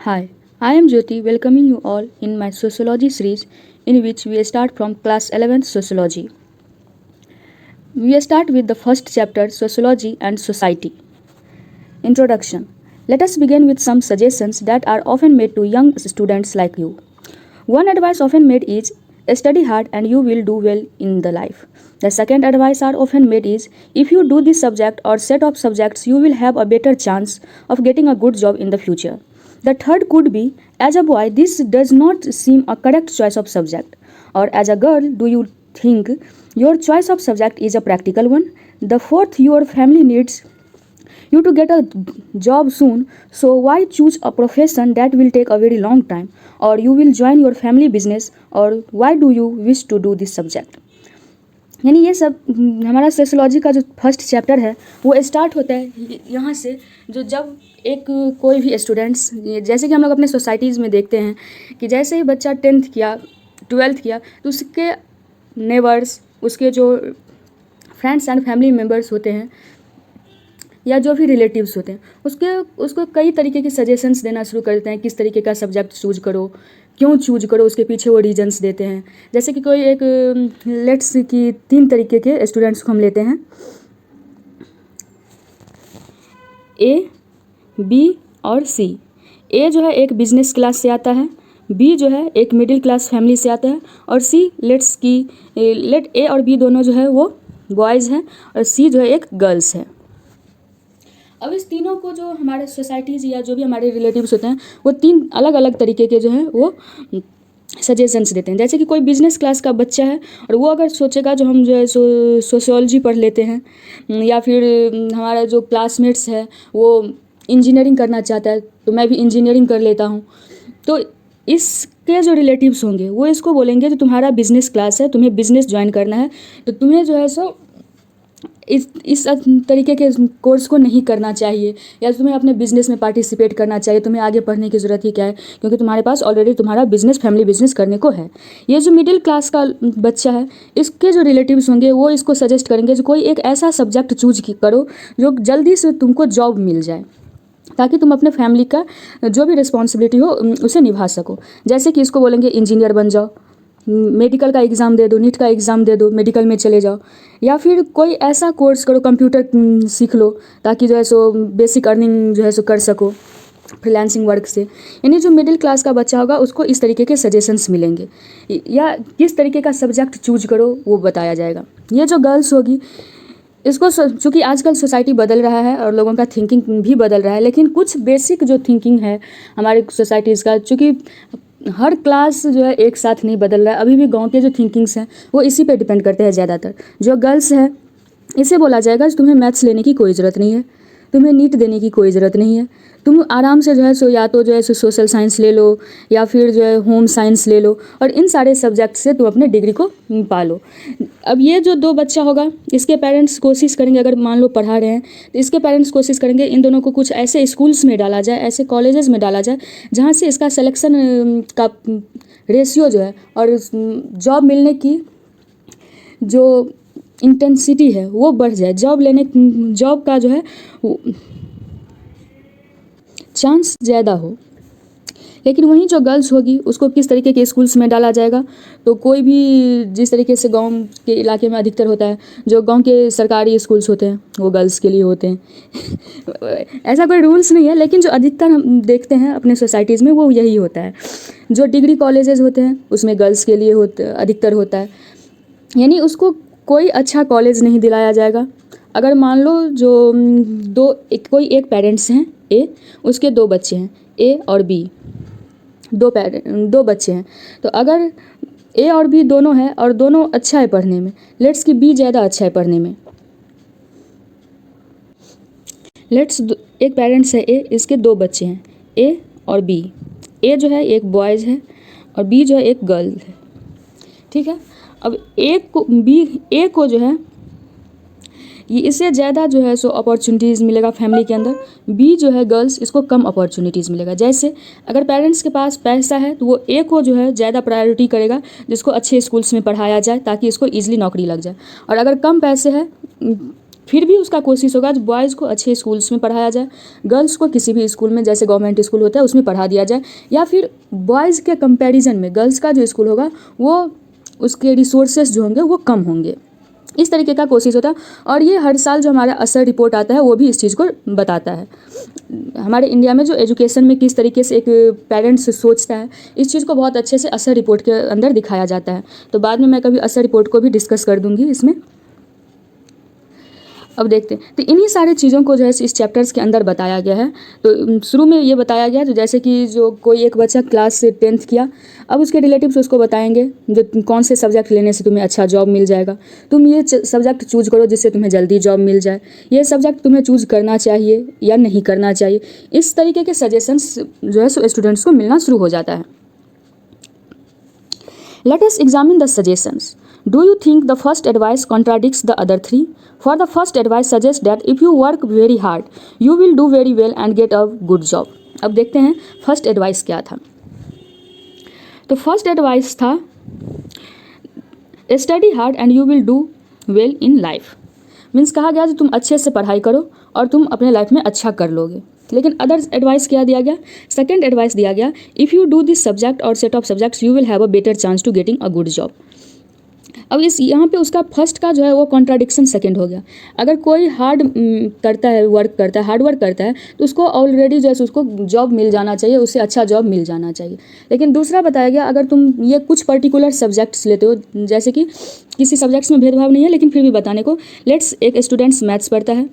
Hi, I am Jyoti welcoming you all in my sociology series in which we start from class 11th sociology. We start with the first chapter Sociology and Society. Introduction. Let us begin with some suggestions that are often made to young students like you. One advice often made is study hard and you will do well in the life. The second advice are often made is if you do this subject or set of subjects you will have a better chance of getting a good job in the future. The third could be as a boy this does not seem a correct choice of subject, or as a girl do you think your choice of subject is a practical one. The fourth, your family needs you to get a job soon, so why choose a profession that will take a very long time, or you will join your family business, or why do you wish to do this subject. यानी ये सब हमारा sociology का जो first chapter है वो start होता है यहाँ से, जो जब एक कोई भी स्टूडेंट्स, जैसे कि हम लोग अपने सोसाइटीज़ में देखते हैं कि जैसे ही बच्चा 10th किया 12th किया तो उसके नेबर्स, उसके जो फ्रेंड्स एंड फैमिली मेम्बर्स होते हैं या जो भी रिलेटिव्स होते हैं उसको कई तरीके की सजेशंस देना शुरू करते हैं, किस तरीके का सब्जेक्ट चूज करो, क्यों चूज करो, उसके पीछे वो रीजंस देते हैं। जैसे कि कोई एक लेट्स की 3 तरीके के स्टूडेंट्स को हम लेते हैं, ए, बी और सी। ए जो है एक बिजनेस क्लास से आता है, बी जो है एक मिडिल क्लास फैमिली से आता है, और सी लेट ए और बी दोनों जो है वो बॉयज़ हैं और सी जो है एक गर्ल्स है। अब इस तीनों को जो हमारे सोसाइटीज़ या जो भी हमारे रिलेटिव्स होते हैं वो 3 अलग अलग तरीके के जो हैं वो सजेशंस देते हैं। जैसे कि कोई बिजनेस क्लास का बच्चा है और वो अगर सोचेगा जो हम जो है सोशियोलॉजी पढ़ लेते हैं, या फिर हमारा जो क्लासमेट्स है वो इंजीनियरिंग करना चाहता है तो मैं भी इंजीनियरिंग कर लेता हूँ, तो इसके जो रिलेटिव्स होंगे वो इसको बोलेंगे जो तुम्हारा बिजनेस क्लास है, तुम्हें बिजनेस ज्वाइन करना है, तो तुम्हें जो है सो इस तरीके के कोर्स को नहीं करना चाहिए, या तुम्हें अपने बिज़नेस में पार्टिसिपेट करना चाहिए, तुम्हें आगे पढ़ने की ज़रूरत ही क्या है क्योंकि तुम्हारे पास ऑलरेडी तुम्हारा बिज़नेस, फैमिली बिज़नेस करने को है। ये जो मिडिल क्लास का बच्चा है इसके जो रिलेटिव्स होंगे वो इसको सजेस्ट करेंगे जो कोई एक ऐसा सब्जेक्ट चूज करो जो जल्दी से तुमको जॉब मिल जाए ताकि तुम अपने फैमिली का जो भी रिस्पॉन्सिबिलिटी हो उसे निभा सको। जैसे कि इसको बोलेंगे इंजीनियर बन जाओ, मेडिकल का एग्ज़ाम दे दो, नीट का एग्ज़ाम दे दो, मेडिकल में चले जाओ, या फिर कोई ऐसा कोर्स करो, कंप्यूटर सीख लो ताकि जो है सो बेसिक अर्निंग जो है सो कर सको फ्रीलांसिंग वर्क से। यानी जो मिडिल क्लास का बच्चा होगा उसको इस तरीके के सजेशंस मिलेंगे, या किस तरीके का सब्जेक्ट चूज करो वो बताया जाएगा। ये जो गर्ल्स होगी इसको चूँकि आजकल सोसाइटी बदल रहा है और लोगों का थिंकिंग भी बदल रहा है, लेकिन कुछ बेसिक जो थिंकिंग है हमारे सोसाइटीज़ का, चूँकि हर क्लास जो है एक साथ नहीं बदल रहा है, अभी भी गांव के जो थिंकिंग्स हैं वो इसी पे डिपेंड करते हैं ज़्यादातर। जो गर्ल्स है इसे बोला जाएगा तुम्हें मैथ्स लेने की कोई ज़रूरत नहीं है, तुम्हें नीट देने की कोई ज़रूरत नहीं है, तुम आराम से जो है सो या तो जो है सो सोशल साइंस ले लो या फिर जो है होम साइंस ले लो, और इन सारे सब्जेक्ट से तुम अपने डिग्री को पा लो। अब ये जो 2 बच्चा होगा इसके पेरेंट्स कोशिश करेंगे, अगर मान लो पढ़ा रहे हैं तो इसके पेरेंट्स कोशिश करेंगे इन दोनों को कुछ ऐसे स्कूल्स में डाला जाए, ऐसे कॉलेजेस में डाला जाए जहाँ से इसका सिलेक्शन का रेशियो जो है और जॉब मिलने की जो इंटेंसिटी है वो बढ़ जाए, जॉब का जो है चांस ज़्यादा हो। लेकिन वहीं जो गर्ल्स होगी उसको किस तरीके के स्कूल्स में डाला जाएगा, तो कोई भी जिस तरीके से गांव के इलाके में अधिकतर होता है जो गांव के सरकारी स्कूल्स होते हैं वो गर्ल्स के लिए होते हैं ऐसा कोई रूल्स नहीं है, लेकिन जो अधिकतर हम देखते हैं अपने सोसाइटीज़ में वो यही होता है। जो डिग्री कॉलेजेस होते हैं उसमें गर्ल्स के लिए अधिकतर होता है, यानी उसको कोई अच्छा कॉलेज नहीं दिलाया जाएगा। अगर मान लो जो कोई एक पेरेंट्स हैं ए, उसके 2 बच्चे हैं ए और बी, 2 बच्चे हैं, तो अगर ए और बी दोनों हैं और दोनों अच्छा है पढ़ने में, लेट्स कि बी ज़्यादा अच्छा है पढ़ने में, एक पेरेंट्स है ए, इसके 2 बच्चे हैं ए और बी, ए जो है एक बॉयज़ है और बी जो है एक गर्ल है, ठीक है। अब ए को जो है ये इससे ज़्यादा जो है सो अपॉर्चुनिटीज़ मिलेगा फैमिली के अंदर, बी जो है गर्ल्स इसको कम अपॉर्चुनिटीज़ मिलेगा। जैसे अगर पेरेंट्स के पास पैसा है तो वो ए को जो है ज़्यादा प्रायोरिटी करेगा जिसको अच्छे स्कूल्स में पढ़ाया जाए ताकि इसको ईजिली नौकरी लग जाए, और अगर कम पैसे है फिर भी उसका कोशिश होगा बॉयज़ को अच्छे स्कूल्स में पढ़ाया जाए, गर्ल्स को किसी भी स्कूल में जैसे गवर्नमेंट स्कूल होता है उसमें पढ़ा दिया जाए, या फिर बॉयज़ के कंपैरिजन में गर्ल्स का जो स्कूल होगा वो उसके रिसोर्सेज जो होंगे वो कम होंगे। इस तरीके का कोशिश होता है। और ये हर साल जो हमारा असर रिपोर्ट आता है वो भी इस चीज़ को बताता है। हमारे इंडिया में जो एजुकेशन में किस तरीके से एक पेरेंट्स सोचता है, इस चीज़ को बहुत अच्छे से असर रिपोर्ट के अंदर दिखाया जाता है। तो बाद में मैं कभी असर रिपोर्ट को भी डिस्कस कर दूँगी इसमें। अब देखते हैं, तो इन्हीं सारी चीज़ों को जो है इस चैप्टर्स के अंदर बताया गया है। तो शुरू में ये बताया गया तो जैसे कि जो कोई एक बच्चा क्लास 10th किया, अब उसके रिलेटिव्स उसको बताएंगे जो कौन से सब्जेक्ट लेने से तुम्हें अच्छा जॉब मिल जाएगा, तुम ये सब्जेक्ट चूज करो जिससे तुम्हें जल्दी जॉब मिल जाए, ये सब्जेक्ट तुम्हें चूज करना चाहिए या नहीं करना चाहिए। इस तरीके के सजेशंस जो है स्टूडेंट्स को मिलना शुरू हो जाता है। Let us examine the suggestions. Do you think the first advice contradicts the other three? For the first advice suggests that if you work very hard, you will do very well and get a good job. अब देखते हैं first advice क्या था। तो first advice था study hard and you will do well in life. Means कहा गया कि तुम अच्छे से पढ़ाई करो और तुम अपने लाइफ में अच्छा कर लोगे। लेकिन अदर एडवाइस क्या दिया गया, सेकंड एडवाइस दिया गया, if you do this subject और set of subjects you will have a better chance to getting a good job. अब इस यहाँ पे उसका फर्स्ट का जो है वो कॉन्ट्राडिक्शन सेकंड हो गया। अगर कोई हार्ड करता है, वर्क करता है, हार्ड वर्क करता है, तो उसको ऑलरेडी जो है उसको जॉब मिल जाना चाहिए, उससे अच्छा जॉब मिल जाना चाहिए। लेकिन दूसरा बताया गया, अगर तुम ये कुछ पर्टिकुलर सब्जेक्ट्स लेते हो, जैसे कि किसी सब्जेक्ट्स में भेदभाव नहीं है लेकिन फिर भी बताने को, लेट्स एक स्टूडेंट्स मैथ्स पढ़ता है,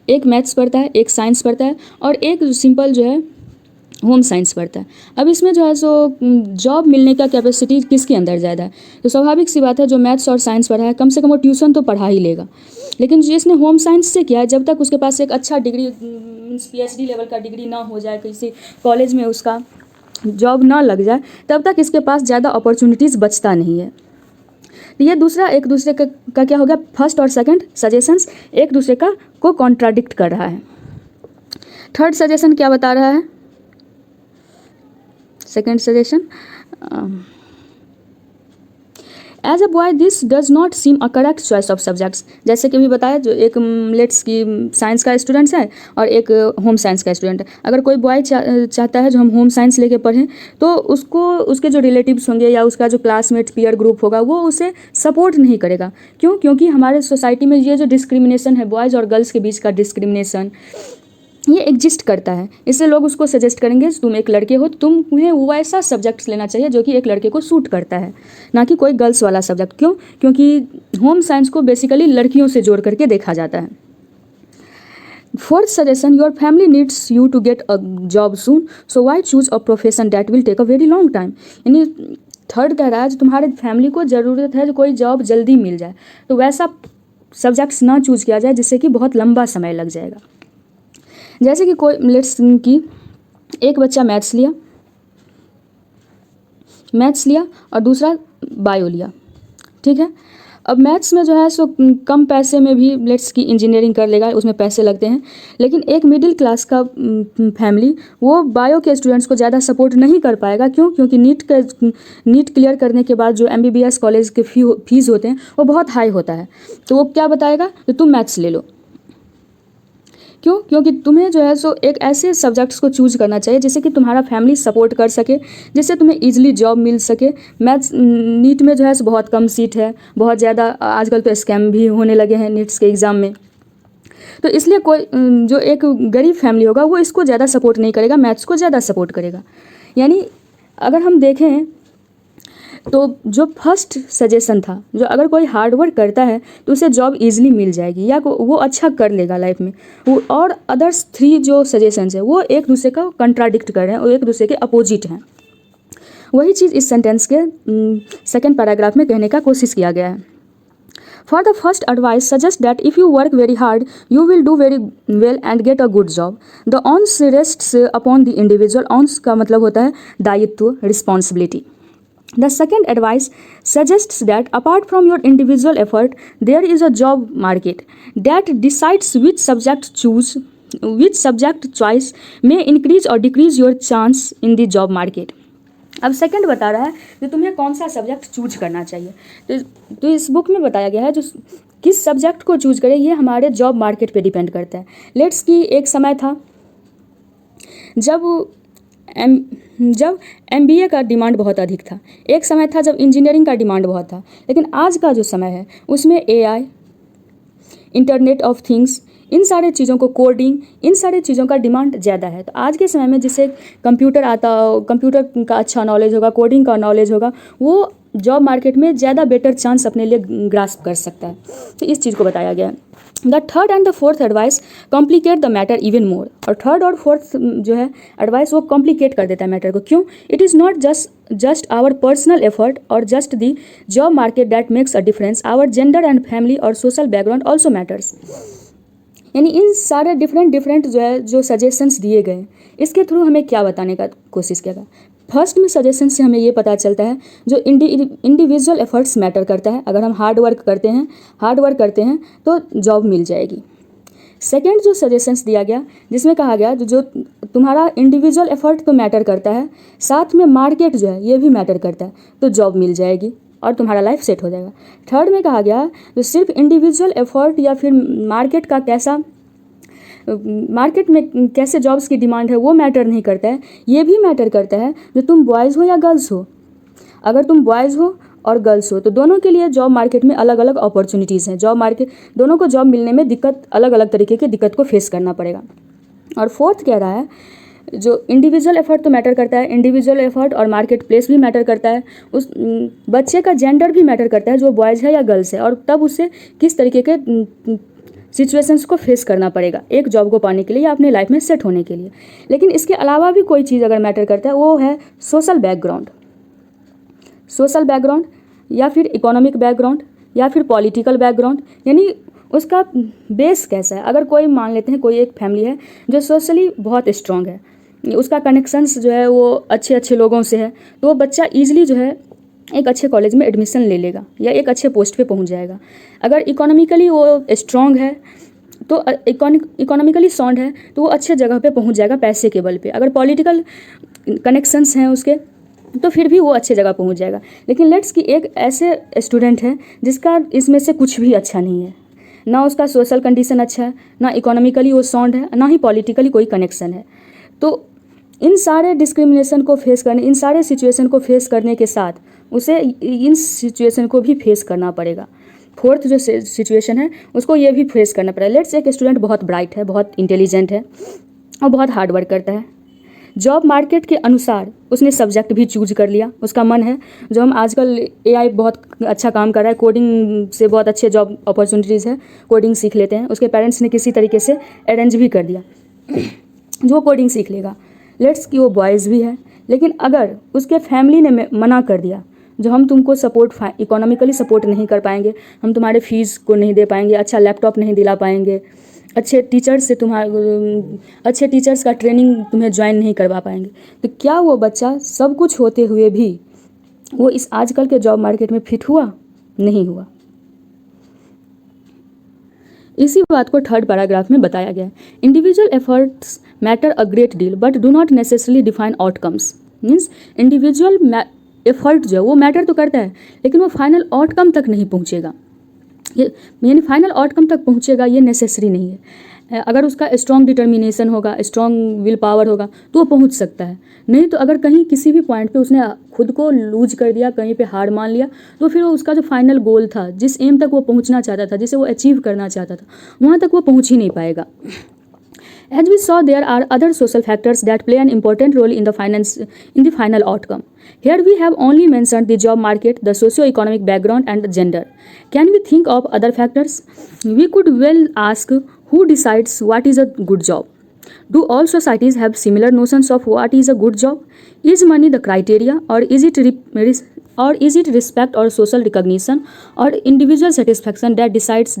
एक मैथ्स पढ़ता है, एक साइंस पढ़ता है और एक सिंपल जो है होम साइंस पढ़ता है। अब इसमें जो है सो जॉब मिलने का कैपेसिटी किसके अंदर ज़्यादा है? तो स्वाभाविक सी बात है, जो मैथ्स और साइंस पढ़ा है कम से कम वो ट्यूशन तो पढ़ा ही लेगा। लेकिन जिसने होम साइंस से किया है, जब तक उसके पास एक अच्छा डिग्री मीन्स PhD लेवल का डिग्री ना हो जाए, किसी कॉलेज में उसका जॉब ना लग जाए, तब तक इसके पास ज़्यादा अपॉर्चुनिटीज़ बचता नहीं है। तो ये दूसरा एक दूसरे का क्या हो गया, फर्स्ट और सेकंड सजेशंस एक दूसरे का को कॉन्ट्राडिक्ट कर रहा है। थर्ड सजेशन क्या बता रहा है, second suggestion, as a boy this does not seem a correct choice of subjects. जैसे कि भी बताया, जो एक लेट्स की साइंस का स्टूडेंट्स है और एक होम साइंस का स्टूडेंट है। अगर कोई बॉय चाहता है जो हम होम साइंस लेके पढ़ें, तो उसको उसके जो रिलेटिव्स होंगे या उसका जो क्लासमेट पीयर ग्रुप होगा वो उसे सपोर्ट नहीं करेगा। क्यों? क्योंकि हमारे सोसाइटी में ये जो डिस्क्रिमिनेशन है, बॉयज़ और गर्ल्स के बीच का डिस्क्रिमिनेशन, ये एग्जिस्ट करता है। इससे लोग उसको सजेस्ट करेंगे, तुम एक लड़के हो तो तुम्हें वैसा सब्जेक्ट्स लेना चाहिए जो कि एक लड़के को सूट करता है, ना कि कोई गर्ल्स वाला सब्जेक्ट। क्यों? क्योंकि होम साइंस को बेसिकली लड़कियों से जोड़ करके देखा जाता है। Fourth suggestion, your family needs you to get a job soon, so why choose a profession that will take a very long time. यानी थर्ड कह रहा है, जो तुम्हारे फैमिली को ज़रूरत है जो कोई जॉब जल्दी मिल जाए, तो वैसा सब्जेक्ट्स ना चूज किया जाए जिससे कि बहुत लंबा समय लग जाएगा। जैसे कि कोई लेट्स की एक बच्चा मैथ्स लिया और दूसरा बायो लिया, ठीक है। अब मैथ्स में जो है सो कम पैसे में भी लेट्स की इंजीनियरिंग कर लेगा, उसमें पैसे लगते हैं। लेकिन एक मिडिल क्लास का फैमिली वो बायो के स्टूडेंट्स को ज़्यादा सपोर्ट नहीं कर पाएगा। क्यों? क्योंकि नीट क्लियर करने के बाद जो MBBS कॉलेज के फीस होते हैं वो बहुत हाई होता है। तो वो क्या बताएगा, तो तुम मैथ्स ले लो। क्यों? क्योंकि तुम्हें जो है सो एक ऐसे सब्जेक्ट्स को चूज करना चाहिए जिससे कि तुम्हारा फैमिली सपोर्ट कर सके, जिससे तुम्हें इजीली जॉब मिल सके। मैथ्स नीट में जो है सो बहुत कम सीट है, बहुत ज़्यादा आजकल तो स्कैम भी होने लगे हैं नीट्स के एग्ज़ाम में। तो इसलिए कोई जो एक गरीब फैमिली होगा वो इसको ज़्यादा सपोर्ट नहीं करेगा, मैथ्स को ज़्यादा सपोर्ट करेगा। यानी अगर हम देखें तो जो फर्स्ट सजेशन था, जो अगर कोई हार्ड वर्क करता है तो उसे जॉब इजीली मिल जाएगी या वो अच्छा कर लेगा लाइफ में, वो और अदर्स थ्री जो सजेशंस है वो एक दूसरे का कंट्राडिक्ट कर रहे हैं और एक दूसरे के अपोजिट हैं। वही चीज़ इस सेंटेंस के सेकेंड पैराग्राफ में कहने का कोशिश किया गया है। For the first advice suggests that if you work very hard, you will do very well and get a good job. The onus rests upon the individual. Onus का मतलब होता है दायित्व, responsibility. The second advice suggests that apart from your individual effort, there is a job market that decides which subject choice may increase or decrease your chance in the job market. अब second बता रहा है कि तुम्हें कौन सा subject choose करना चाहिए। तो इस बुक में बताया गया है जो किस सब्जेक्ट को चूज करें ये हमारे जॉब मार्केट पे डिपेंड करता है। लेट्स कि एक समय था जब MBA का डिमांड बहुत अधिक था, एक समय था जब इंजीनियरिंग का डिमांड बहुत था, लेकिन आज का जो समय है उसमें AI, इंटरनेट ऑफ थिंग्स, इन सारे चीज़ों को, कोडिंग, इन सारे चीज़ों का डिमांड ज़्यादा है। तो आज के समय में जिसे कंप्यूटर का अच्छा नॉलेज होगा, कोडिंग का नॉलेज होगा, वो जॉब मार्केट में ज़्यादा बेटर चांस अपने लिए ग्रास्प कर सकता है। तो इस चीज़ को बताया गया है। The third and the fourth advice complicate the matter even more. और थर्ड और फोर्थ जो है एडवाइस वो कॉम्प्लिकेट कर देता है मैटर को। क्यों? It is not just our personal effort or just the job market that makes a difference, our gender and family or social background also matters. यानी इन सारे डिफरेंट जो है जो सजेशंस दिए गए, इसके थ्रू हमें क्या बताने का कोशिश किया गया। फर्स्ट में सजेशन से हमें ये पता चलता है जो इंडिविजुअल एफर्ट्स मैटर करता है। अगर हम हार्ड वर्क करते हैं तो जॉब मिल जाएगी। सेकेंड जो सजेशंस दिया गया जिसमें कहा गया जो तुम्हारा इंडिविजुअल एफर्ट तो मैटर करता है, साथ में मार्केट जो है ये भी मैटर करता है, तो जॉब मिल जाएगी और तुम्हारा लाइफ सेट हो जाएगा। थर्ड में कहा गया जो सिर्फ इंडिविजुअल एफर्ट या फिर मार्केट में कैसे जॉब्स की डिमांड है वो मैटर नहीं करता है, ये भी मैटर करता है जो तुम बॉयज़ हो या गर्ल्स हो। अगर तुम बॉयज़ हो और गर्ल्स हो तो दोनों के लिए जॉब मार्केट में अलग अलग अपॉर्चुनिटीज़ हैं। जॉब मार्केट दोनों को जॉब मिलने में अलग अलग तरीके की दिक्कत को फेस करना पड़ेगा। और फोर्थ कह रहा है जो इंडिविजुअल एफर्ट तो मैटर करता है, इंडिविजुअल एफर्ट और मार्केट प्लेस भी मैटर करता है, उस बच्चे का जेंडर भी मैटर करता है जो बॉयज़ है या गर्ल्स है, और तब उससे किस तरीके के सिचुएशंस को फेस करना पड़ेगा एक जॉब को पाने के लिए या अपने लाइफ में सेट होने के लिए। लेकिन इसके अलावा भी कोई चीज़ अगर मैटर करता है वो है सोशल बैकग्राउंड या फिर इकोनॉमिक बैकग्राउंड या फिर पॉलिटिकल बैकग्राउंड, यानी उसका बेस कैसा है। अगर कोई मान लेते हैं कोई एक फैमिली है जो सोशली बहुत स्ट्रांग है, उसका कनेक्शंस जो है वो अच्छे लोगों से है, तो वो बच्चा ईजिली जो है एक अच्छे कॉलेज में एडमिशन ले लेगा या एक अच्छे पोस्ट पे पहुंच जाएगा। अगर इकोनॉमिकली वो स्ट्रांग है तो इकोनॉमिकली साउंड है तो वो अच्छे जगह पे पहुंच जाएगा पैसे के बल पे। अगर पॉलिटिकल कनेक्शंस हैं उसके तो फिर भी वो अच्छे जगह पहुंच जाएगा। लेकिन लेट्स कि एक ऐसे स्टूडेंट है जिसका इसमें से कुछ भी अच्छा नहीं है, ना उसका सोशल कंडीशन अच्छा है, ना इकोनॉमिकली वो साउंड है, ना ही पॉलिटिकली कोई कनेक्शन है, तो इन सारे डिस्क्रिमिनेशन को फेस करने, इन सारे सिचुएशन को फेस करने के साथ उसे इन सिचुएशन को भी फेस करना पड़ेगा। फोर्थ जो सिचुएशन है उसको ये भी फेस करना पड़ेगा। लेट्स एक स्टूडेंट बहुत ब्राइट है, बहुत इंटेलिजेंट है और बहुत हार्ड वर्क करता है। जॉब मार्केट के अनुसार उसने सब्जेक्ट भी चूज कर लिया, उसका मन है जो हम आजकल AI बहुत अच्छा काम कर रहा है, कोडिंग से बहुत अच्छे जॉब अपॉर्चुनिटीज़ है, कोडिंग सीख लेते हैं। उसके पेरेंट्स ने किसी तरीके से अरेंज भी कर दिया जो कोडिंग सीख लेगा। लेट्स कि वो बॉयज़ भी है, लेकिन अगर उसके फैमिली ने मना कर दिया जो हम तुमको इकोनॉमिकली सपोर्ट नहीं कर पाएंगे, हम तुम्हारे फीस को नहीं दे पाएंगे, अच्छा लैपटॉप नहीं दिला पाएंगे, अच्छे टीचर्स का ट्रेनिंग तुम्हें ज्वाइन नहीं करवा पाएंगे, तो क्या वो बच्चा सब कुछ होते हुए भी वो इस आजकल के जॉब मार्केट में फिट हुआ? नहीं हुआ। इसी बात को थर्ड पैराग्राफ में बताया गया है। Individual efforts matter a great deal but do not necessarily define outcomes. Means individual effort जो है वो मैटर तो करता है लेकिन वो फाइनल आउटकम तक नहीं पहुँचेगा, यानी फाइनल आउटकम तक पहुँचेगा ये नेसेसरी नहीं है। अगर उसका स्ट्रॉन्ग डिटर्मिनेशन होगा, स्ट्रॉन्ग विल पावर होगा तो वो पहुँच सकता है, नहीं तो अगर कहीं किसी भी पॉइंट पे उसने खुद को लूज कर दिया, कहीं पे हार मान लिया, तो फिर उसका जो फाइनल गोल था, जिस एम तक वो पहुँचना चाहता था, जिसे वो अचीव करना चाहता था, वहाँ तक वो पहुँच ही नहीं पाएगा। As we saw, there are other social factors that play an important role in the final outcome. Here we have only mentioned the job market, the socio-economic background, and the gender. Can we think of other factors? We could well ask, who decides what is a good job? Do all societies have similar notions of what is a good job? Is money the criteria, or is it respect or social recognition or individual satisfaction that decides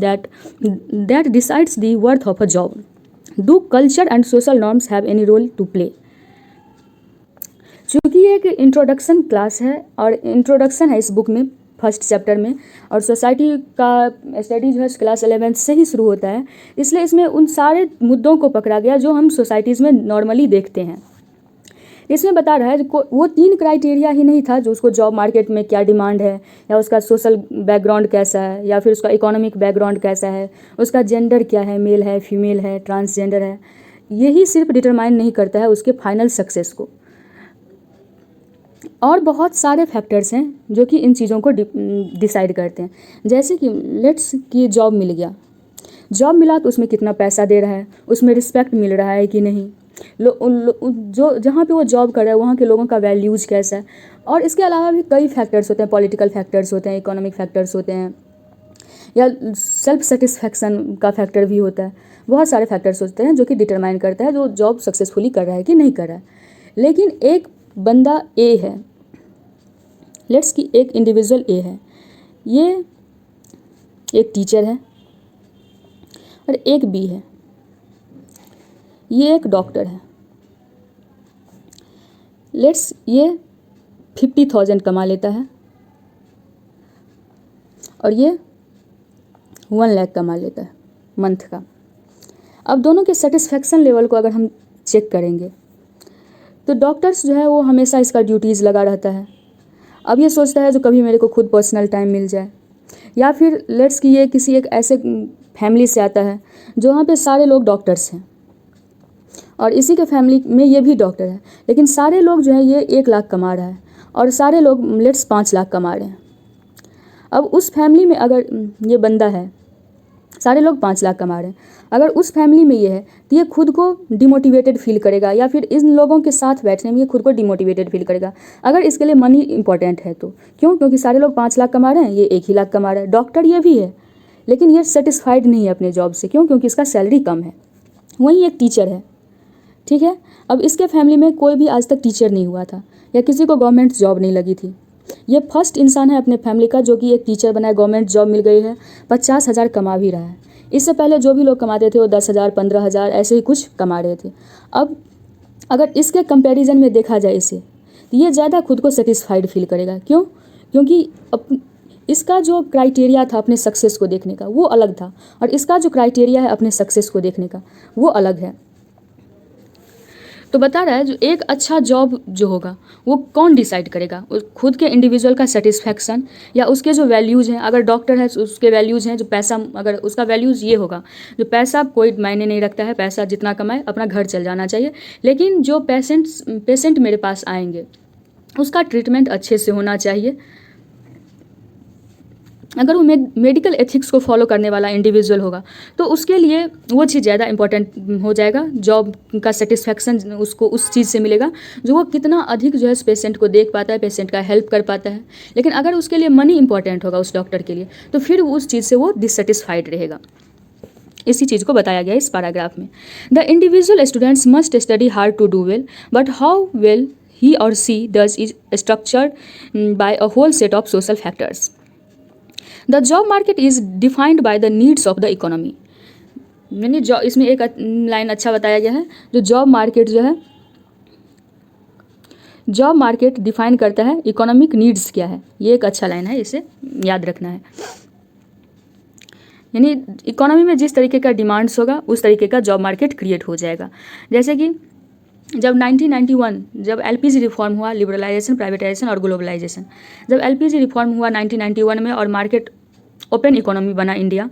the worth of a job? Do culture and social norms have any role to play? चूँकि ये एक introduction class है और introduction है इस book में first chapter में, और सोसाइटी का स्टडी जो है क्लास 11 से ही शुरू होता है, इसलिए इसमें उन सारे मुद्दों को पकड़ा गया जो हम सोसाइटीज़ में नॉर्मली देखते हैं। इसमें बता रहा है वो 3 क्राइटेरिया ही नहीं था जो उसको जॉब मार्केट में क्या डिमांड है, या उसका सोशल बैकग्राउंड कैसा है, या फिर उसका इकोनॉमिक बैकग्राउंड कैसा है, उसका जेंडर क्या है, मेल है, फीमेल है, ट्रांसजेंडर है, यही सिर्फ डिटरमाइन नहीं करता है उसके फाइनल सक्सेस को। और बहुत सारे फैक्टर्स हैं जो कि इन चीज़ों को डिसाइड करते हैं। जैसे कि लेट्स कि जॉब मिल गया, जॉब मिला तो उसमें कितना पैसा दे रहा है, उसमें रिस्पेक्ट मिल रहा है कि नहीं, जो जहाँ पे वो जॉब कर रहा है वहाँ के लोगों का वैल्यूज़ कैसा है। और इसके अलावा भी कई फैक्टर्स होते हैं, पॉलिटिकल फैक्टर्स होते हैं, इकोनॉमिक फैक्टर्स होते हैं, या सेल्फ सेटिस्फैक्शन का फैक्टर भी होता है। बहुत सारे फैक्टर्स होते हैं जो कि डिटरमाइन करता है जो जॉब सक्सेसफुली कर रहा है कि नहीं कर रहा है। लेकिन एक बंदा ए है, लेट्स कि एक इंडिविजुअल ए है, ये एक टीचर है, और एक बी है, ये एक डॉक्टर है। लेट्स ये 50,000 कमा लेता है और ये 1 लाख कमा लेता है मंथ का। अब दोनों के सेटिस्फैक्शन लेवल को अगर हम चेक करेंगे तो डॉक्टर्स जो है वो हमेशा इसका ड्यूटीज़ लगा रहता है। अब ये सोचता है जो कभी मेरे को खुद पर्सनल टाइम मिल जाए, या फिर लेट्स कि ये किसी एक ऐसे फैमिली से आता है जो वहाँ पे सारे लोग डॉक्टर्स हैं, और इसी के फैमिली में ये भी डॉक्टर है, लेकिन सारे लोग जो है ये 1 लाख कमा रहा है और सारे लोग लेट्स 5 लाख कमा रहे हैं। अब उस फैमिली में अगर ये बंदा है, सारे लोग 5 लाख कमा रहे हैं, अगर उस फैमिली में ये है तो ये खुद को डिमोटिवेटेड फील करेगा, या फिर इन लोगों के साथ बैठने में ये खुद को डिमोटिवेटेड फील करेगा अगर इसके लिए मनी इंपॉर्टेंट है तो। क्यों? क्योंकि सारे लोग 5 लाख कमा रहे हैं, ये 1 ही लाख कमा रहा है। डॉक्टर ये भी है, लेकिन ये सेटिस्फाइड नहीं है अपने जॉब से। क्यों? क्योंकि इसका सैलरी कम है। वहीं एक टीचर है, ठीक है, अब इसके फैमिली में कोई भी आज तक टीचर नहीं हुआ था, या किसी को गवर्नमेंट जॉब नहीं लगी थी। ये फर्स्ट इंसान है अपने फैमिली का जो कि एक टीचर बना है, गवर्नमेंट जॉब मिल गई है, 50,000 कमा भी रहा है। इससे पहले जो भी लोग कमाते थे वो 10,000, 15,000 ऐसे ही कुछ कमा रहे थे। अब अगर इसके कंपैरिजन में देखा जाए इसे, तो ये ज़्यादा खुद को सेटिस्फाइड फील करेगा। क्यों? क्योंकि इसका जो क्राइटेरिया था अपने सक्सेस को देखने का वो अलग था, और इसका जो क्राइटेरिया है अपने सक्सेस को देखने का वो अलग है। तो बता रहा है जो एक अच्छा जॉब जो होगा वो कौन डिसाइड करेगा, खुद के इंडिविजुअल का सेटिस्फैक्शन या उसके जो वैल्यूज़ हैं। अगर डॉक्टर है तो उसके वैल्यूज़ हैं, जो पैसा, अगर उसका वैल्यूज़ ये होगा जो पैसा कोई मायने नहीं रखता है, पैसा जितना कमाए अपना घर चल जाना चाहिए, लेकिन जो पेशेंट मेरे पास आएंगे उसका ट्रीटमेंट अच्छे से होना चाहिए। अगर वो मेडिकल एथिक्स को फॉलो करने वाला इंडिविजुअल होगा तो उसके लिए वो चीज़ ज़्यादा इंपॉर्टेंट हो जाएगा। जॉब का सेटिस्फैक्शन उसको उस चीज़ से मिलेगा जो वो कितना अधिक जो है पेशेंट को देख पाता है, पेशेंट का हेल्प कर पाता है। लेकिन अगर उसके लिए मनी इंपॉर्टेंट होगा उस डॉक्टर के लिए, तो फिर उस चीज़ से वो डिससेटिस्फाइड रहेगा। इसी चीज़ को बताया गया इस पैराग्राफ में। The individual students must study hard to do well, but how well he or she does is structured by a whole set of social factors. The job market is defined by the needs of the economy. यानी इसमें एक line अच्छा बताया गया है, जो job market जो है, जॉब मार्केट डिफाइन करता है इकोनॉमिक नीड्स क्या है। ये एक अच्छा लाइन है, इसे याद रखना है। यानी इकोनॉमी में जिस तरीके का डिमांड्स होगा उस तरीके का जॉब मार्केट क्रिएट हो जाएगा। जैसे कि जब 1991 जब एलपीजी रिफॉर्म हुआ, लिबरलाइजेशन, प्राइवेटाइजेशन और ग्लोबलाइजेशन, जब एलपीजी रिफॉर्म हुआ 1991 में और मार्केट ओपन इकोनॉमी बना इंडिया,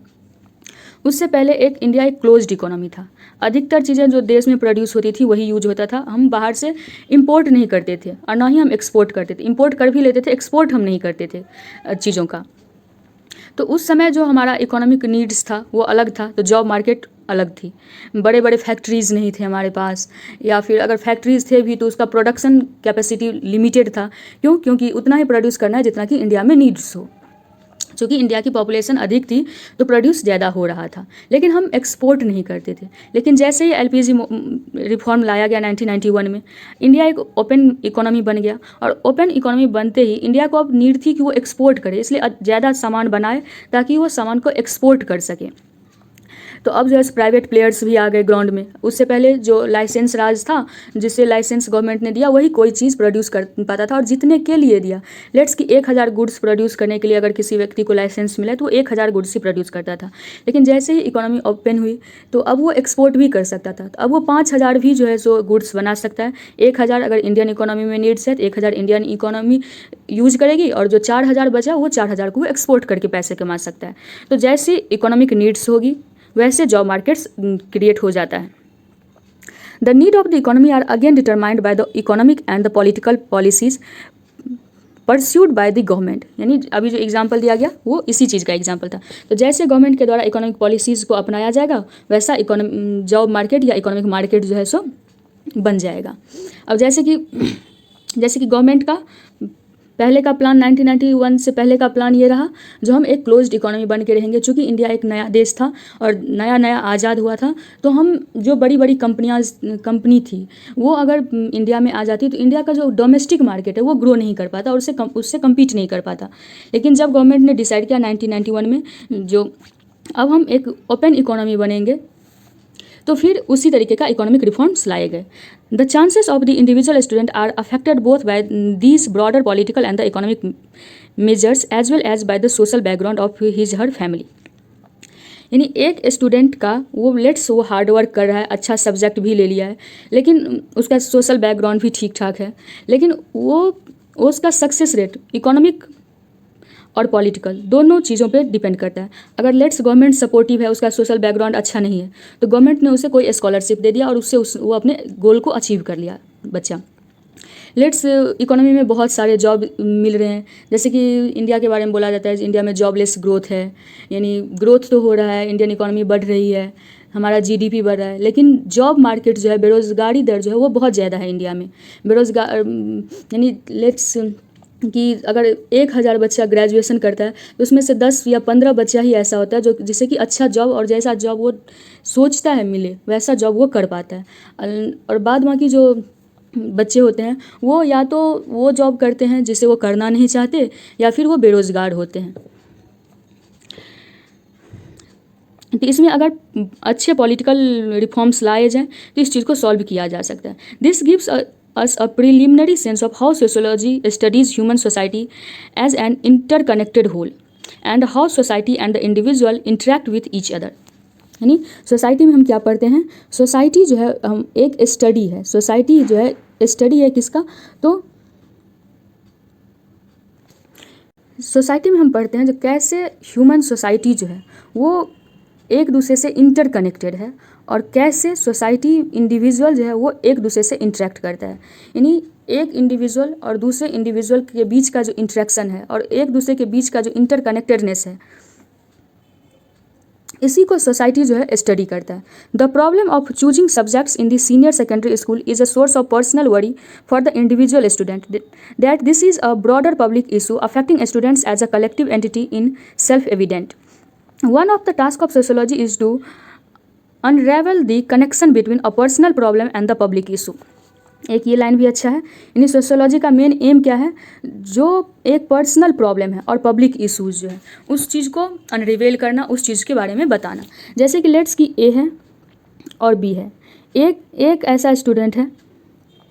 उससे पहले इंडिया एक क्लोज्ड इकोनॉमी था। अधिकतर चीज़ें जो देश में प्रोड्यूस होती थी वही यूज होता था। हम बाहर से इंपोर्ट नहीं करते थे और ना ही हम एक्सपोर्ट करते थे। इंपोर्ट कर भी लेते थे, एक्सपोर्ट हम नहीं करते थे चीज़ों का। तो उस समय जो हमारा इकोनॉमिक नीड्स था वो अलग था, तो जॉब मार्केट अलग थी। बड़े बड़े फैक्ट्रीज़ नहीं थे हमारे पास, या फिर अगर फैक्ट्रीज़ थे भी तो उसका प्रोडक्शन कैपेसिटी लिमिटेड था। क्यों? क्योंकि उतना ही प्रोड्यूस करना है जितना कि इंडिया में नीड्स हो। चूँकि इंडिया की पॉपुलेशन अधिक थी तो प्रोड्यूस ज़्यादा हो रहा था, लेकिन हम एक्सपोर्ट नहीं करते थे। लेकिन जैसे ही एलपीजी रिफॉर्म लाया गया 1991 में, इंडिया एक ओपन इकोनॉमी बन गया, और ओपन इकोनॉमी बनते ही इंडिया को अब नीड थी कि वो एक्सपोर्ट करे, इसलिए ज़्यादा सामान बनाए ताकि वो सामान को एक्सपोर्ट कर सके। तो अब जो है प्राइवेट प्लेयर्स भी आ गए ग्राउंड में। उससे पहले जो लाइसेंस राज था, जिससे लाइसेंस गवर्नमेंट ने दिया वही कोई चीज़ प्रोड्यूस कर पाता था, और जितने के लिए दिया। लेट्स कि 1000 गुड्स प्रोड्यूस करने के लिए अगर किसी व्यक्ति को लाइसेंस मिला तो वो 1000 गुड्स ही प्रोड्यूस करता था। लेकिन जैसे ही इकोनॉमी ओपन हुई तो अब वो एक्सपोर्ट भी कर सकता था। तो अब वो 5000 भी जो है सो गुड्स बना सकता है। 1000 अगर इंडियन इकोनॉमी में नीड्स है तो 1000 इंडियन इकोनॉमी यूज करेगी, और जो 4000 बचा वो 4000 को एक्सपोर्ट करके पैसे कमा सकता है। तो जैसी इकोनॉमिक नीड्स होगी वैसे जॉब मार्केट्स क्रिएट हो जाता है। The need of the economy are again determined by the economic and the political policies pursued by the government. यानी अभी जो एग्जांपल दिया गया वो इसी चीज़ का एग्जांपल था। तो जैसे गवर्नमेंट के द्वारा इकोनॉमिक पॉलिसीज़ को अपनाया जाएगा वैसा जॉब मार्केट या इकोनॉमिक मार्केट जो है सो बन जाएगा। अब जैसे कि गवर्नमेंट का पहले का प्लान 1991 से पहले का प्लान ये रहा, जो हम एक क्लोज्ड इकोनॉमी बन के रहेंगे। चूँकि इंडिया एक नया देश था और नया आज़ाद हुआ था, तो हम जो बड़ी बड़ी कंपनी थी वो अगर इंडिया में आ जाती तो इंडिया का जो डोमेस्टिक मार्केट है वो ग्रो नहीं कर पाता और उससे कम्पीट नहीं कर पाता। लेकिन जब गवर्नमेंट ने डिसाइड किया 1991 में जो अब हम एक ओपन इकोनॉमी बनेंगे, तो फिर उसी तरीके का इकोनॉमिक रिफॉर्म्स लाए गए। The chances of the individual student are affected both by these broader political and the economic measures as well as by the social background of his her family. यानी एक स्टूडेंट का वो hard work कर रहा है, अच्छा subject भी ले लिया है, लेकिन उसका सोशल बैकग्राउंड भी ठीक ठाक है, लेकिन उसका सक्सेस रेट इकोनॉमिक और पॉलिटिकल दोनों चीज़ों पे डिपेंड करता है। अगर गवर्नमेंट सपोर्टिव है, उसका सोशल बैकग्राउंड अच्छा नहीं है, तो गवर्नमेंट ने उसे कोई स्कॉलरशिप दे दिया और वो अपने गोल को अचीव कर लिया बच्चा। इकोनॉमी में बहुत सारे जॉब मिल रहे हैं। जैसे कि इंडिया के बारे में बोला जाता है, इंडिया में जॉबलेस ग्रोथ है, यानी ग्रोथ तो हो रहा है, इंडियन इकोनॉमी बढ़ रही है, हमारा GDP बढ़ रहा है, लेकिन जॉब मार्केट जो है, बेरोज़गारी दर जो है वो बहुत ज़्यादा है इंडिया में। यानी कि अगर 1000 बच्चा ग्रेजुएशन करता है तो उसमें से 10 या 15 बच्चा ही ऐसा होता है जो जिससे कि अच्छा जॉब और जैसा जॉब वो सोचता है मिले वैसा जॉब वो कर पाता है। और बाद बाकी जो बच्चे होते हैं वो या तो वो जॉब करते हैं जिसे वो करना नहीं चाहते, या फिर वो बेरोज़गार होते हैं। तो इसमें अगर अच्छे पॉलिटिकल रिफॉर्म्स लाए जाएँ तो इस चीज़ को सॉल्व किया जा सकता है। This gives us a preliminary sense of how sociology studies human society as an interconnected whole and how society and the individual interact with each other। यानी सोसाइटी में हम क्या पढ़ते हैं, सोसाइटी जो है हम एक स्टडी है, सोसाइटी जो है स्टडी है किसका, तो सोसाइटी में हम पढ़ते हैं जो कैसे ह्यूमन सोसाइटी जो है वो एक दूसरे से इंटरकनेक्टेड है और कैसे सोसाइटी इंडिविजुअल जो है वो एक दूसरे से इंटरेक्ट करता है। यानी एक इंडिविजुअल और दूसरे इंडिविजुअल के बीच का जो इंटरेक्शन है और एक दूसरे के बीच का जो इंटरकनेक्टेडनेस है, इसी को सोसाइटी जो है स्टडी करता है। The problem of choosing subjects in the senior secondary school is a source of personal worry for the individual student that this is a broader public issue affecting students as a collective entity in self evident. One of the tasks of sociology is to unravel the connection between a personal problem and the public issue। एक ये line भी अच्छा है, यानी sociology का main M क्या है, जो एक पर्सनल प्रॉब्लम है और पब्लिक इशूज़ जो है उस चीज़ को अनरिवेल करना, उस चीज़ के बारे में बताना। जैसे कि लेट्स की A है और B है। एक ऐसा स्टूडेंट है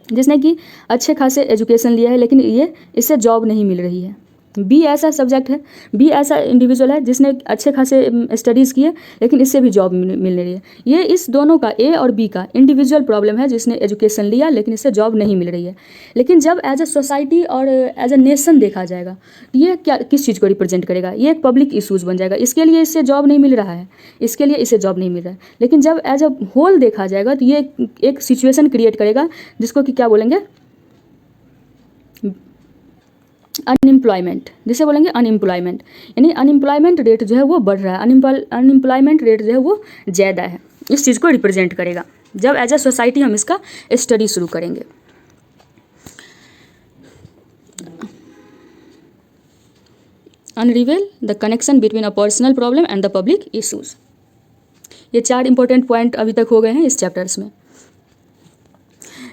जिसने कि अच्छे खासे एजुकेशन लिया है, लेकिन इससे जॉब नहीं मिल रही है। B ऐसा सब्जेक्ट है, B ऐसा इंडिविजुअल है जिसने अच्छे खासे स्टडीज़ किए लेकिन इससे भी जॉब मिल रही है। ये इस दोनों का A और B का इंडिविजुअल प्रॉब्लम है, जिसने एजुकेशन लिया लेकिन इससे जॉब नहीं मिल रही है। लेकिन जब एज ए सोसाइटी और एज ए नेशन देखा जाएगा तो ये किस चीज़ को रिप्रेजेंट करेगा, ये एक पब्लिक इशूज़ बन जाएगा। इसके लिए इससे जॉब नहीं मिल रहा है, इसके लिए इसे जॉब नहीं मिल रहा है। लेकिन जब एज ए होल देखा जाएगा तो ये एक सिचुएशन क्रिएट करेगा जिसको कि क्या बोलेंगे, अनएम्प्लॉयमेंट, जिसे बोलेंगे अनएम्प्लॉयमेंट। यानी अनएम्प्लॉयमेंट रेट जो है वो बढ़ रहा है, अनएम्प्लॉयमेंट रेट जो है वो ज़्यादा है। इस चीज़ को रिप्रेजेंट करेगा जब एज ए सोसाइटी हम इसका स्टडी शुरू करेंगे। Unravel the connection between a personal problem and the public issues. ये 4 इंपॉर्टेंट पॉइंट अभी तक हो गए हैं इस चैप्टर्स में।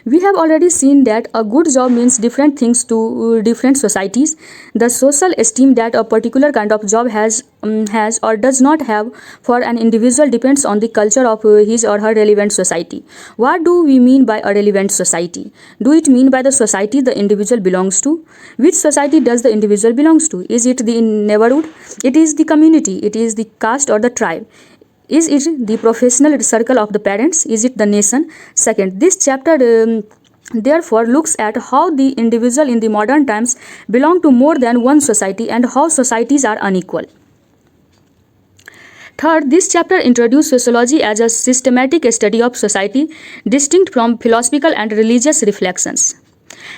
We have already seen that a good job means different things to different societies. The social esteem that a particular kind of job has or does not have for an individual depends on the culture of his or her relevant society. What do we mean by a relevant society? Do it mean by the society the individual belongs to? Which society does the individual belongs to? Is it the neighborhood? It is the community? It is the caste or the tribe? Is it the professional circle of the parents? Is it the nation? Second, this chapter therefore looks at how the individual in the modern times belong to more than one society and how societies are unequal. Third, this chapter introduces sociology as a systematic study of society distinct from philosophical and religious reflections,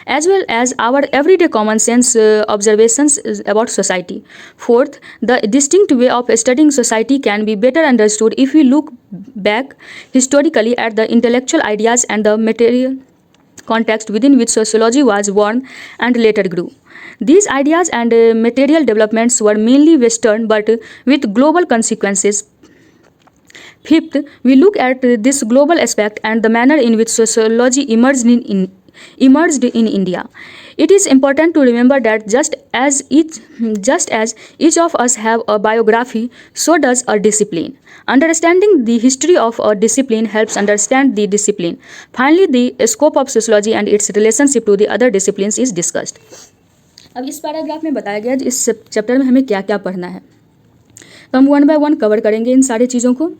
as well as our everyday common sense observations about society. Fourth, the distinct way of studying society can be better understood if we look back historically at the intellectual ideas and the material context within which sociology was born and later grew. These ideas and material developments were mainly Western but with global consequences. Fifth, we look at this global aspect and the manner in which sociology emerged in India. It is important to remember that just as each of us have a biography, so does a discipline. Understanding the history of a discipline helps understand the discipline. Finally, the scope of sociology and its relationship to the other disciplines is discussed. अब इस paragraph में बताया गया इस chapter में हमें क्या क्या पढ़ना है, तो हम वन बाय वन कवर करेंगे इन सारी चीज़ों को।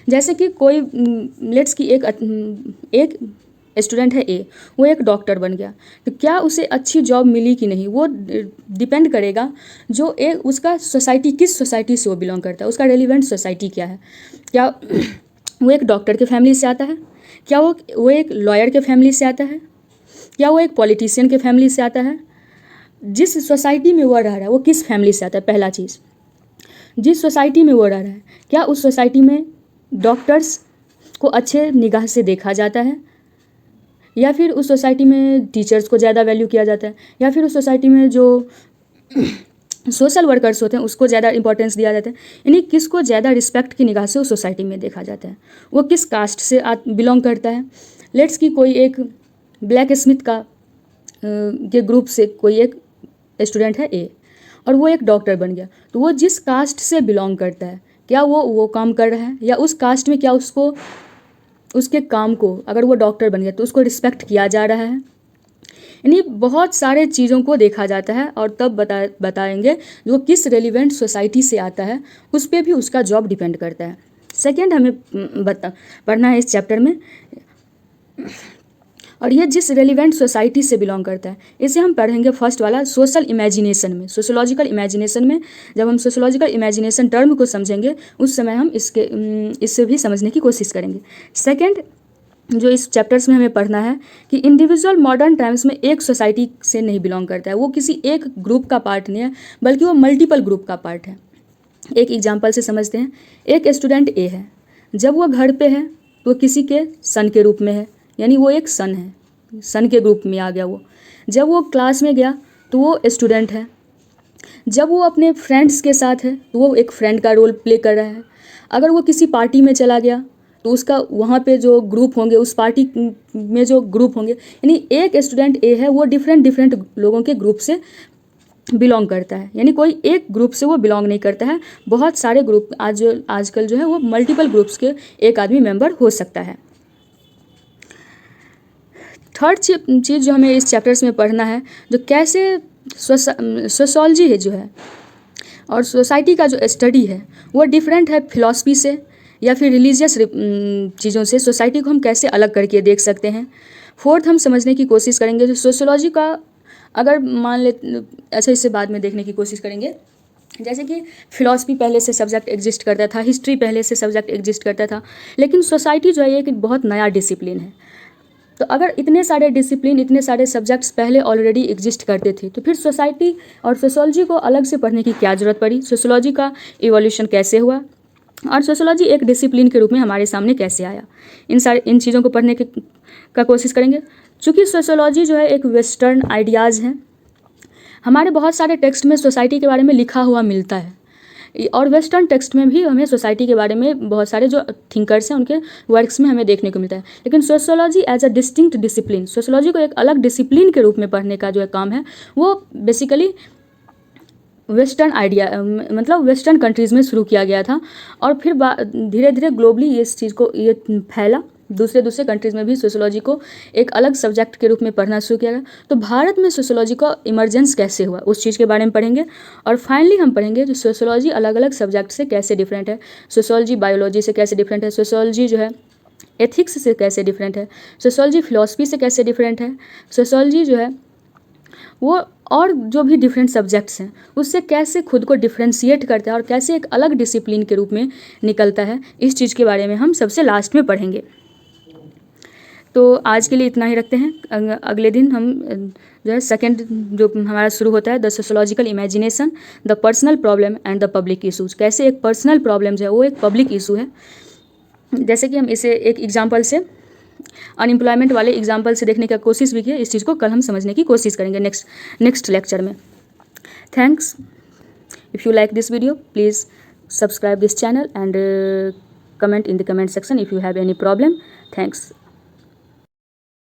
जैसे कि कोई लेट्स की एक स्टूडेंट है ए, वो एक डॉक्टर बन गया, तो क्या उसे अच्छी जॉब मिली कि नहीं वो डिपेंड करेगा जो उसका सोसाइटी, किस सोसाइटी से वो बिलोंग करता है, उसका रेलिवेंट सोसाइटी क्या है। क्या वो एक डॉक्टर के फैमिली से आता है, क्या वो एक लॉयर के फैमिली से आता है, क्या वो एक पॉलिटिशियन के फैमिली से आता है। जिस सोसाइटी में वो रह रहा है वो किस फैमिली से आता है, पहला चीज़। जिस सोसाइटी में वो रह रहा है क्या उस सोसाइटी में डॉक्टर्स को अच्छे निगाह से देखा जाता है, या फिर उस सोसाइटी में टीचर्स को ज़्यादा वैल्यू किया जाता है, या फिर उस सोसाइटी में जो सोशल वर्कर्स होते हैं उसको ज़्यादा इंपॉर्टेंस दिया जाता है। यानी किसको ज़्यादा रिस्पेक्ट की निगाह से उस सोसाइटी में देखा जाता है, वो किस कास्ट से बिलोंग करता है। लेट्स की कोई एक ब्लैक स्मिथ का के ग्रुप से कोई एक स्टूडेंट है ए और वो एक डॉक्टर बन गया, तो वो जिस कास्ट से बिलोंग करता है क्या वो काम कर रहा है, या उस कास्ट में क्या उसको उसके काम को, अगर वो डॉक्टर बन गया तो उसको रिस्पेक्ट किया जा रहा है। यानी बहुत सारे चीज़ों को देखा जाता है और तब बताएंगे जो किस रेलिवेंट सोसाइटी से आता है उस पर भी उसका जॉब डिपेंड करता है। सेकेंड हमें पढ़ना है इस चैप्टर में, और ये जिस रेलिवेंट सोसाइटी से बिलोंग करता है इसे हम पढ़ेंगे फर्स्ट वाला सोशल इमेजिनेशन में, सोशोलॉजिकल इमेजिनेशन में। जब हम सोशोलॉजिकल इमेजिनेशन टर्म को समझेंगे उस समय हम इससे भी समझने की कोशिश करेंगे। सेकंड जो इस चैप्टर्स में हमें पढ़ना है कि इंडिविजुअल मॉडर्न टाइम्स में एक सोसाइटी से नहीं बिलोंग करता है, वो किसी एक ग्रुप का पार्ट नहीं है बल्कि वो मल्टीपल ग्रुप का पार्ट है। एक एग्जाम्पल से समझते हैं। एक स्टूडेंट ए है, जब वो घर पे है तो किसी के सन के रूप में है, यानी वो एक सन है, सन के ग्रुप में आ गया वो। जब वो क्लास में गया तो वो स्टूडेंट है। जब वो अपने फ्रेंड्स के साथ है तो वो एक फ्रेंड का रोल प्ले कर रहा है। अगर वो किसी पार्टी में चला गया तो उसका वहाँ पे जो ग्रुप होंगे, उस पार्टी में जो ग्रुप होंगे, यानी एक स्टूडेंट ए है वो डिफरेंट लोगों के ग्रुप से बिलोंग करता है। यानी कोई एक ग्रुप से वो बिलोंग नहीं करता है, बहुत सारे ग्रुप आजकल जो है वो मल्टीपल ग्रुप्स के एक आदमी मेंबर हो सकता है। थर्ड चीज़ जो हमें इस चैप्टर्स में पढ़ना है, जो कैसे सोशोलॉजी है जो है और सोसाइटी का जो स्टडी है वो डिफरेंट है फिलॉसफी से या फिर रिलीजियस चीज़ों से। सोसाइटी को हम कैसे अलग करके देख सकते हैं। फोर्थ हम समझने की कोशिश करेंगे जो सोशोलॉजी का, अगर मान ले अच्छा इससे बाद में देखने की कोशिश करेंगे। जैसे कि फ़िलॉसफी पहले से सब्जेक्ट एग्जिस्ट करता था, हिस्ट्री पहले से सब्जेक्ट एग्जिस्ट करता था, लेकिन सोसाइटी जो है ये एक बहुत नया डिसिप्लिन है। तो अगर इतने सारे डिसिप्लिन, इतने सारे सब्जेक्ट्स पहले ऑलरेडी एग्जिस्ट करते थे तो फिर सोसाइटी और सोशोलॉजी को अलग से पढ़ने की क्या ज़रूरत पड़ी, सोशोलॉजी का इवोल्यूशन कैसे हुआ और सोशोलॉजी एक डिसिप्लिन के रूप में हमारे सामने कैसे आया, इन चीज़ों को पढ़ने का कोशिश करेंगे। चूँकि सोशोलॉजी जो है एक वेस्टर्न आइडियाज़ है, हमारे बहुत सारे टेक्स्ट में सोसाइटी के बारे में लिखा हुआ मिलता है। और वेस्टर्न टेक्स्ट में भी हमें सोसाइटी के बारे में बहुत सारे जो थिंकर्स हैं उनके वर्क्स में हमें देखने को मिलता है। लेकिन sociology as a distinct discipline, sociology को एक अलग डिसिप्लिन के रूप में पढ़ने का जो काम है वो बेसिकली वेस्टर्न आइडिया मतलब वेस्टर्न कंट्रीज़ में शुरू किया गया था और फिर धीरे धीरे ग्लोबली इस चीज़ को ये फैला, दूसरे कंट्रीज़ में भी सोशियोलॉजी को एक अलग सब्जेक्ट के रूप में पढ़ना शुरू किया गया। तो भारत में सोशियोलॉजी का इमर्जेंस कैसे हुआ उस चीज़ के बारे में पढ़ेंगे। और फाइनली हम पढ़ेंगे जो सोशियोलॉजी अलग अलग सब्जेक्ट से कैसे डिफरेंट है, सोशियोलॉजी बायोलॉजी से कैसे डिफरेंट है, सोशियोलॉजी जो है एथिक्स से कैसे डिफरेंट है, सोशियोलॉजी फिलॉसफी से कैसे डिफरेंट है, सोशियोलॉजी जो है वो और जो भी डिफरेंट सब्जेक्ट्स हैं उससे कैसे खुद को डिफ्रेंशिएट करता है और कैसे एक अलग डिसिप्लिन के रूप में निकलता है, इस चीज़ के बारे में हम सबसे लास्ट में पढ़ेंगे। तो आज के लिए इतना ही रखते हैं। अगले दिन हम जो है सेकंड जो हमारा शुरू होता है the sociological imagination, the personal problem and the public issues. कैसे एक पर्सनल प्रॉब्लम जो है वो एक पब्लिक इशू है। जैसे कि हम इसे एक एग्जाम्पल से अनएम्प्लॉयमेंट वाले एग्जाम्पल से देखने की कोशिश भी की है, इस चीज़ को कल हम समझने की कोशिश करेंगे नेक्स्ट लेक्चर में। Thanks. If you like this video please subscribe this channel and comment in the comment section if you have any problem. Thanks.